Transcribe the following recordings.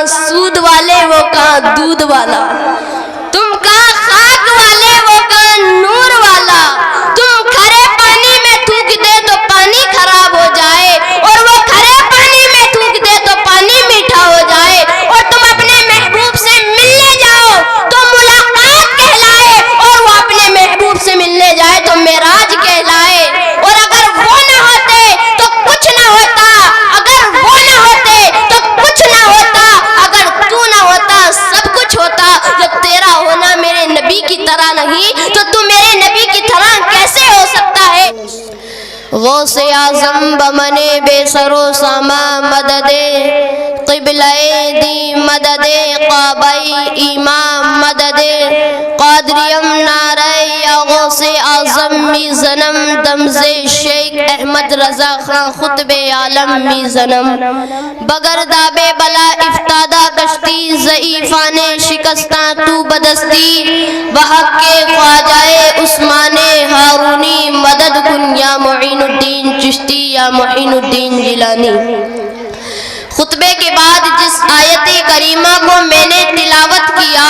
کہاں سود والے وہ کہاں دودھ والا، تم کہاں خاک والے وہ کہاں نور والا، تم کھرے پانی میں تھوک دے تو پانی خراب ہو جائے، اور وہ کھرے پانی میں تھوک دے تو پانی میٹھا ہو جائے، اور تم اپنے محبوب سے ملنے جاؤ تو ملاقات کہلائے، اور وہ اپنے محبوب سے ملنے جائے تو معراج کہلائے، اور اگر وہ نہ ہوتے تو کچھ نہ ہوتا، اگر وہ نہ ہوتے تو کچھ نہ ہوتا، اگر تو نہ ہوتا سب کچھ ہوتا، جب تیرا ہونا میرے نبی کی طرح نہیں تو تو میرے نبی کی طرح کیسے ہو سکتا ہے؟ غوث اعظم بمنے بے سر و ساما مدد قبلہ دی مدد قابئی امام مدد قادریم نعرہ یا غوث اعظم میزنم دمز شیخ احمد رضا خان خطب عالم میزنم بگرداب بلا افتادہ کشتی ضعیفان شکستہ تو بدستی بحق کے خواجہ عثمان ہارونی مدد کن یا معین الدین چشتی یا معین الدین جیلانی۔ خطبے کے بعد جس آیت کریمہ کو میں نے تلاوت کیا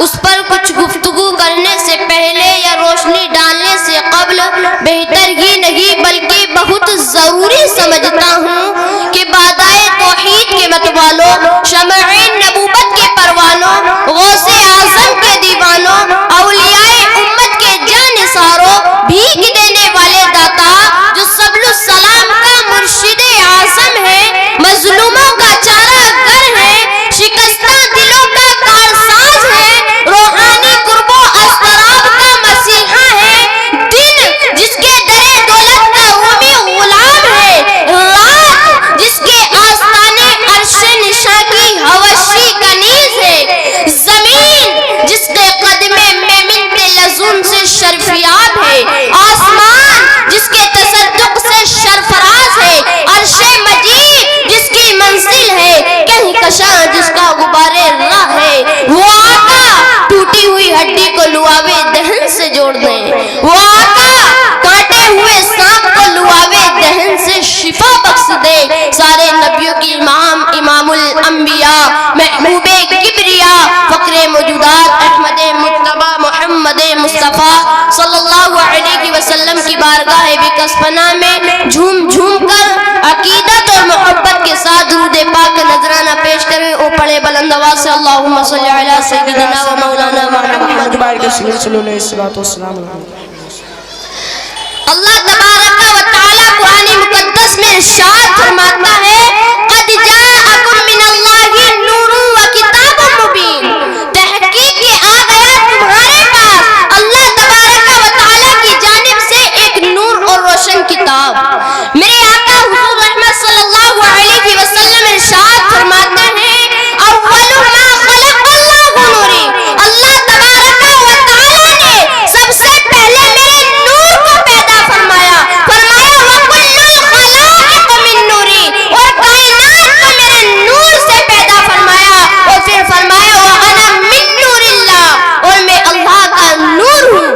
اس پر کچھ گفتگو کرنے سے پہلے یا روشنی ڈالنے سے قبل بہتر ہی نہیں بلکہ بہت ضروری سمجھتا ہوں کہ بادائے توحید کے متوالوں، شمع نبوت کے پروانوں، غوث اعظم کے دیوانوں، اولیاء امت کے جانثاروں، بھیک دینے والے داتا جو سبل السلام کا مرشد اعظم ہے، مظلوموں کا چارہ گر ہے، شکستہ دلوں کا کارساز ہے، روحانی قرب و اضطراب کا مسیحا ہے، دن جس کے در دولت کا رومی غلام ہے، رات جس کے آستانے عرش نشاں کی حوشی کنیز ہے، زمین جس کے قدم میں منت لزوم سے شرفیاب ہے، آسمان جس کے تصدق سے شرفراز ہے، عرش مجید جس کی منزل ہے، کہیں کشاں جس کا غبار راہ ہے، وہ آقا ٹوٹی ہوئی ہڈی کو لعابِ دہن سے جوڑ دیں، وہ آقا کاٹے ہوئے سانپ کو لعابِ دہن سے شفا بخش دے، سارے نبیوں کی امام، امام الانبیاء، محبوب کبریا، فقر موجودات، احمد مجتبی محمد مصطفیٰ صلی اللہ علیہ وسلم کی بارگاہ بکسپنا میں جھوم جھوم کر عقیدت اور محبت کے ساتھ درود پاک کا نذرانہ پیش کریں۔ او پڑھے بلند آواز سے اللہم صلی علی سیدنا و مولانا محمد۔ اللہ تبارک و تعالی قرآن مقدس میں ارشاد فرماتا ہے قد جاءکم من اللہ نور و کتاب مبین، تحقیق یہ آ گیا تمہارے پاس اللہ تبارک و تعالی کی جانب سے ایک نور اور روشن کتاب۔ میرے آقا حضور رحمت صلی اللہ علیہ وسلم ارشاد فرماتے ہیں اول ما خلق اللہ نوری، اللہ تبارک و تعالی نے سب سے پہلے میرے نور کو پیدا فرمایا، فرمایا وَكُلُّ الْخَلَائِقِ مِن نُورِي، اور کائنات کو میرے نور سے پیدا فرمایا، اور پھر فرمایا وَأَنَا مِن نُورِ اللَّهِ، اور میں اللہ کا نور ہوں۔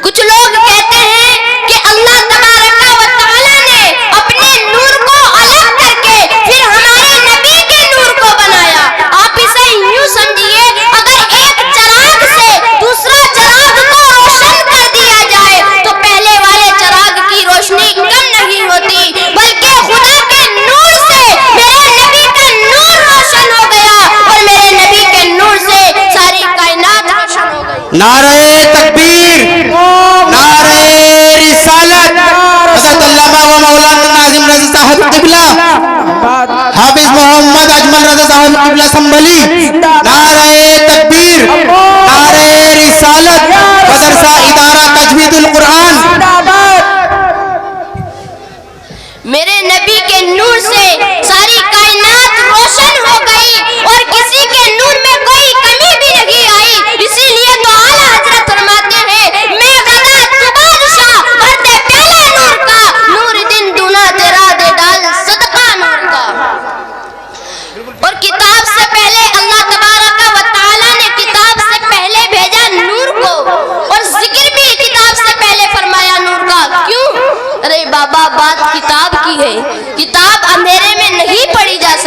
کچھ لوگ کہتے ہیں کہ اللہ تبارک و تعالی نے اپنے نور کو الگ کر کے پھر ہمارے نبی کے نور کو بنایا۔ آپ اسے یوں سمجھیے اگر ایک چراغ سے دوسرا چراغ کو روشن کر دیا جائے تو پہلے والے چراغ کی روشنی کم نہیں ہوتی، بلکہ خدا کے نور سے میرے نبی کا نور روشن ہو گیا، اور میرے نبی کے نور سے ساری کائنات روشن ہو گئی۔ نعرہ تکبیر، نعرہ رسالت، حضرت علامہ و مولانا ناظم رضا صاحب قبلہ، حافظ محمد اجمل رضا صاحب قبلہ سنبھلی، نعرہ تکبیر، نعرہ رسالت، مدرسہ ادارہ تجوید القرآن۔ میرے نبی کے نور سے ساری کائنات روشن ہو گئی اور کسی کے نور میں کوئی کمی بھی نہیں آئی، اسی لیے تو اعلیٰ حضرت فرماتے ہیں میں غدا بادشاہ بھرتے پیالے نور کا، نور دن دونا تیرا دے ڈال صدقہ نور کا۔ اور کتاب سے پہلے اللہ تبارک و تعالی نے کتاب سے پہلے بھیجا نور کو، اور ذکر بھی کتاب سے پہلے فرمایا نور کا۔ کیوں؟ ارے بابا بات کتاب کی ہے، کتاب اندھیرے میں نہیں پڑھی جا